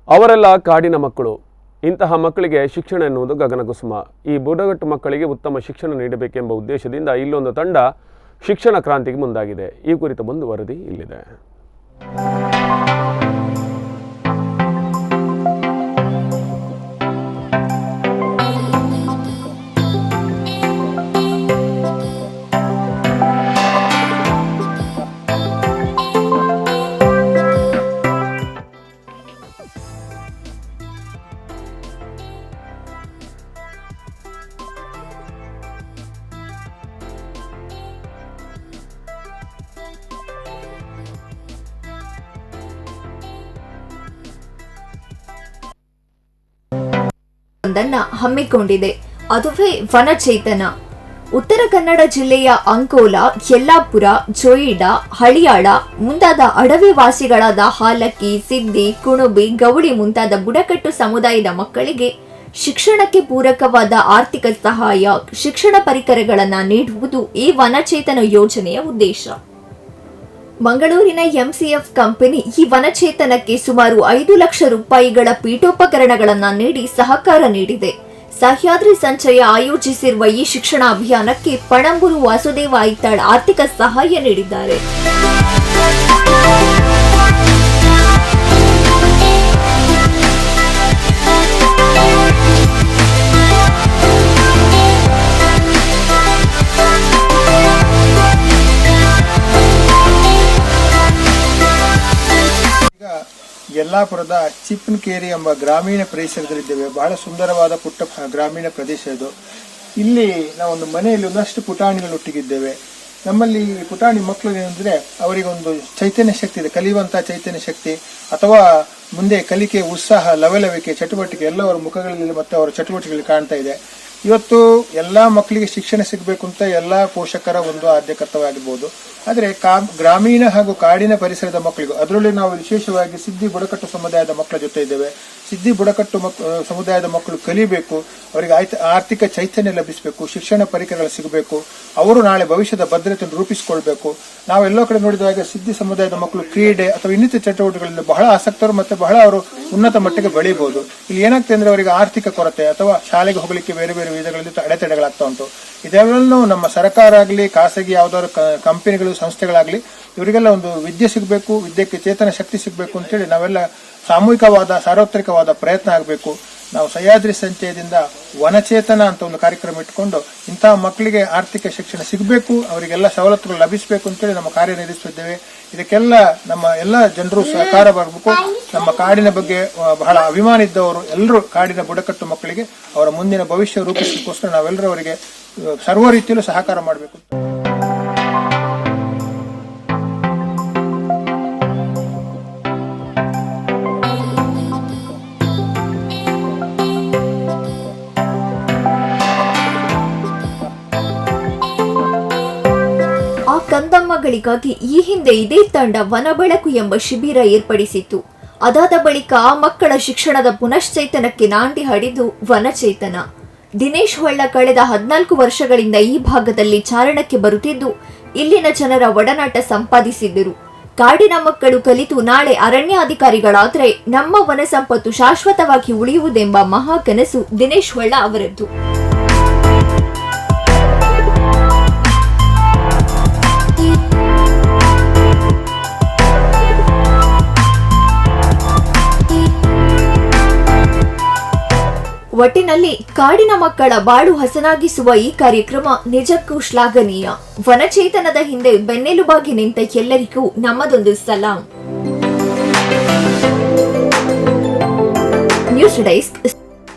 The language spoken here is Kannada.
ಅವರೆಲ್ಲ ಕಾಡಿನ ಮಕ್ಕಳು. ಇಂತಹ ಮಕ್ಕಳಿಗೆ ಶಿಕ್ಷಣ ಎನ್ನುವುದು ಗಗನಕುಸುಮ. ಈ ಬುಡಕಟ್ಟು ಮಕ್ಕಳಿಗೆ ಉತ್ತಮ ಶಿಕ್ಷಣ ನೀಡಬೇಕೆಂಬ ಉದ್ದೇಶದಿಂದ ಇಲ್ಲೊಂದು ತಂಡ ಶಿಕ್ಷಣ ಕ್ರಾಂತಿಗೆ ಮುಂದಾಗಿದೆ. ಈ ಕುರಿತ ಒಂದು ವರದಿ ಇಲ್ಲಿದೆ. ಹಮ್ಮಿಕೊಂಡಿದೆ. ಅದುವೇ ವನಚೇತನ. ಉತ್ತರ ಕನ್ನಡ ಜಿಲ್ಲೆಯ ಅಂಕೋಲ, ಯಲ್ಲಾಪುರ, ಜೋಯಿಡಾ, ಹಳಿಯಾಳ ಮುಂತಾದ ಅಡವಿ ವಾಸಿಗಳಾದ ಹಾಲಕ್ಕಿ, ಸಿದ್ದಿ, ಕುಣುಬಿ, ಗೌಳಿ ಮುಂತಾದ ಬುಡಕಟ್ಟು ಸಮುದಾಯದ ಮಕ್ಕಳಿಗೆ ಶಿಕ್ಷಣಕ್ಕೆ ಪೂರಕವಾದ ಆರ್ಥಿಕ ಸಹಾಯ, ಶಿಕ್ಷಣ ಪರಿಕರಗಳನ್ನು ನೀಡುವುದು ಈ ವನಚೇತನ ಯೋಜನೆಯ ಉದ್ದೇಶ. ಮಂಗಳೂರಿನ ಎಂಸಿಎಫ್ ಕಂಪನಿ ಈ ವನಚೇತನಕ್ಕೆ ಸುಮಾರು 5 ಲಕ್ಷ ರೂಪಾಯಿಗಳ ಪೀಠೋಪಕರಣಗಳನ್ನು ನೀಡಿ ಸಹಕಾರ ನೀಡಿದೆ. ಸಹ್ಯಾದ್ರಿ ಸಂಚಯ ಆಯೋಜಿಸಿರುವ ಈ ಶಿಕ್ಷಣ ಅಭಿಯಾನಕ್ಕೆ ಪಣಂಬೂರು ವಾಸುದೇವ ಐತಾಳ್ ಆರ್ಥಿಕ ಸಹಾಯ ನೀಡಿದ್ದಾರೆ. ಯಲ್ಲಾಪುರದ ಚಿಪ್ಪನಕೇರಿ ಎಂಬ ಗ್ರಾಮೀಣ ಪ್ರದೇಶದಲ್ಲಿದ್ದೇವೆ. ಬಹಳ ಸುಂದರವಾದ ಪುಟ್ಟ ಗ್ರಾಮೀಣ ಪ್ರದೇಶ ಇದು. ಇಲ್ಲಿ ನಾವೊಂದು ಮನೆಯಲ್ಲಿ ಒಂದಷ್ಟು ಪುಟಾಣಿಗಳು ಒಟ್ಟಿಗಿದ್ದೇವೆ. ನಮ್ಮಲ್ಲಿ ಪುಟಾಣಿ ಮಕ್ಕಳು ಏನಂದ್ರೆ ಅವರಿಗೆ ಒಂದು ಚೈತನ್ಯ ಶಕ್ತಿ ಇದೆ, ಕಲಿಯುವಂತಹ ಚೈತನ್ಯ ಶಕ್ತಿ ಅಥವಾ ಮುಂದೆ ಕಲಿಕೆ ಉತ್ಸಾಹ, ಲವಲವಿಕೆ, ಚಟುವಟಿಕೆ ಎಲ್ಲ ಅವರ ಮುಖಗಳಲ್ಲಿ ಮತ್ತು ಅವರ ಚಟುವಟಿಕೆಗಳಲ್ಲಿ ಕಾಣ್ತಾ ಇದೆ. ಇವತ್ತು ಎಲ್ಲಾ ಮಕ್ಕಳಿಗೆ ಶಿಕ್ಷಣ ಸಿಗಬೇಕು ಅಂತ ಎಲ್ಲಾ ಪೋಷಕರ ಒಂದು ಆದ್ಯ ಕರ್ತವ್ಯ ಆಗಿರ್ಬೋದು. ಆದರೆ ಗ್ರಾಮೀಣ ಹಾಗೂ ಕಾಡಿನ ಪರಿಸರದ ಮಕ್ಕಳಿಗೂ, ಅದರಲ್ಲಿ ನಾವು ವಿಶೇಷವಾಗಿ ಸಿದ್ದಿ ಬುಡಕಟ್ಟು ಸಮುದಾಯದ ಮಕ್ಕಳ ಜೊತೆ ಇದ್ದೇವೆ. ಸಿದ್ದಿ ಬುಡಕಟ್ಟು ಸಮುದಾಯದ ಮಕ್ಕಳು ಕಲಿಬೇಕು, ಅವರಿಗೆ ಆರ್ಥಿಕ ಚೈತನ್ಯ ಲಭಿಸಬೇಕು, ಶಿಕ್ಷಣ ಪರಿಕರಗಳು ಸಿಗಬೇಕು, ಅವರು ನಾಳೆ ಭವಿಷ್ಯದ ಭದ್ರತೆಯನ್ನು ರೂಪಿಸಿಕೊಳ್ಬೇಕು. ನಾವೆಲ್ಲೋ ಕಡೆ ನೋಡಿದಾಗ ಸಿದ್ದಿ ಸಮುದಾಯದ ಮಕ್ಕಳು ಕ್ರೀಡೆ ಅಥವಾ ಇನ್ನಿತರ ಚಟುವಟಿಕೆಗಳಲ್ಲಿ ಬಹಳ ಆಸಕ್ತರು ಮತ್ತು ಬಹಳ ಅವರು ಉನ್ನತ ಮಟ್ಟಿಗೆ ಬೆಳೀಬಹುದು. ಇಲ್ಲಿ ಏನಾಗ್ತದೆ ಅಂದ್ರೆ ಅವರಿಗೆ ಆರ್ಥಿಕ ಕೊರತೆ ಅಥವಾ ಶಾಲೆಗೆ ಹೋಗಲಿಕ್ಕೆ ಬೇರೆ ಬೇರೆ ವಿಧಗಳಲ್ಲಿ ಅಡೆತಡೆಗಳಾಗ್ತಾ ಉಂಟು. ಇದೆಲ್ಲನೂ ನಮ್ಮ ಸರ್ಕಾರ ಆಗಲಿ, ಖಾಸಗಿ ಯಾವ್ದಾದ್ರು ಕಂಪನಿಗಳು, ಸಂಸ್ಥೆಗಳಾಗ್ಲಿ, ಇವರಿಗೆಲ್ಲ ಒಂದು ವಿದ್ಯೆ ಸಿಗಬೇಕು, ವಿದ್ಯೆಗೆ ಚೇತನ ಶಕ್ತಿ ಸಿಗಬೇಕು ಅಂತೇಳಿ ನಾವೆಲ್ಲ ಸಾಮೂಹಿಕವಾದ ಸಾರ್ವತ್ರಿಕವಾದ ಪ್ರಯತ್ನ ಆಗಬೇಕು. ನಾವು ಸಹ್ಯಾದ್ರಿ ಸಂಚಯದಿಂದ ವನಚೇತನ ಅಂತ ಒಂದು ಕಾರ್ಯಕ್ರಮ ಇಟ್ಕೊಂಡು ಇಂತಹ ಮಕ್ಕಳಿಗೆ ಆರ್ಥಿಕ ಶಿಕ್ಷಣ ಸಿಗಬೇಕು, ಅವರಿಗೆಲ್ಲ ಸವಲತ್ತುಗಳು ಲಭಿಸಬೇಕು ಅಂತೇಳಿ ನಮ್ಮ ಕಾರ್ಯನಿರ್ವಹಿಸುತ್ತಿದ್ದೇವೆ. ಇದಕ್ಕೆಲ್ಲ ನಮ್ಮ ಎಲ್ಲ ಜನರು ಸಹಕಾರ ಬರಬೇಕು. ನಮ್ಮ ಕಾಡಿನ ಬಗ್ಗೆ ಬಹಳ ಅಭಿಮಾನ ಇದ್ದವರು ಎಲ್ಲರೂ ಕಾಡಿನ ಬುಡಕಟ್ಟು ಮಕ್ಕಳಿಗೆ ಅವರ ಮುಂದಿನ ಭವಿಷ್ಯ ರೂಪಿಸಲಿಕ್ಕೋಸ್ಕರ ನಾವೆಲ್ಲರೂ ಅವರಿಗೆ ಸರ್ವ ರೀತಿಯಲ್ಲೂ ಸಹಕಾರ ಮಾಡಬೇಕು. ಕಂದಮ್ಮಗಳಿಗಾಗಿ ಈ ಹಿಂದೆ ಇದೇ ತಂಡ ವನಬೆಳಕು ಎಂಬ ಶಿಬಿರ ಏರ್ಪಡಿಸಿತ್ತು. ಅದಾದ ಬಳಿಕ ಆ ಮಕ್ಕಳ ಶಿಕ್ಷಣದ ಪುನಶ್ಚೇತನಕ್ಕೆ ನಾಂದಿ ಹಾಡಿದ್ದು ವನಚೇತನ. ದಿನೇಶ್ ಹೊಳ್ಳ ಕಳೆದ 14 ವರ್ಷಗಳಿಂದ ಈ ಭಾಗದಲ್ಲಿ ಚಾರಣಕ್ಕೆ ಬರುತ್ತಿದ್ದು ಇಲ್ಲಿನ ಜನರ ಒಡನಾಟ ಸಂಪಾದಿಸಿದ್ದರು. ಕಾಡಿನ ಮಕ್ಕಳು ಕಲಿತು ನಾಳೆ ಅರಣ್ಯಾಧಿಕಾರಿಗಳಾದರೆ ನಮ್ಮ ವನ ಸಂಪತ್ತು ಶಾಶ್ವತವಾಗಿ ಉಳಿಯುವುದೆಂಬ ಮಹಾ ಕನಸು ದಿನೇಶ್ ಹೊಳ್ಳ ಅವರದ್ದು. ಒಟ್ಟಿನಲ್ಲಿ ಕಾಡಿನ ಮಕ್ಕಳ ಬಾಳು ಹಸನಾಗಿಸುವ ಈ ಕಾರ್ಯಕ್ರಮ ನಿಜಕ್ಕೂ ಶ್ಲಾಘನೀಯ. ವನಚೇತನದ ಹಿಂದೆ ಬೆನ್ನೆಲುಬಾಗಿ ನಿಂತ ಎಲ್ಲರಿಗೂ ನಮ್ಮದೊಂದು ಸಲಾಂ. News desk.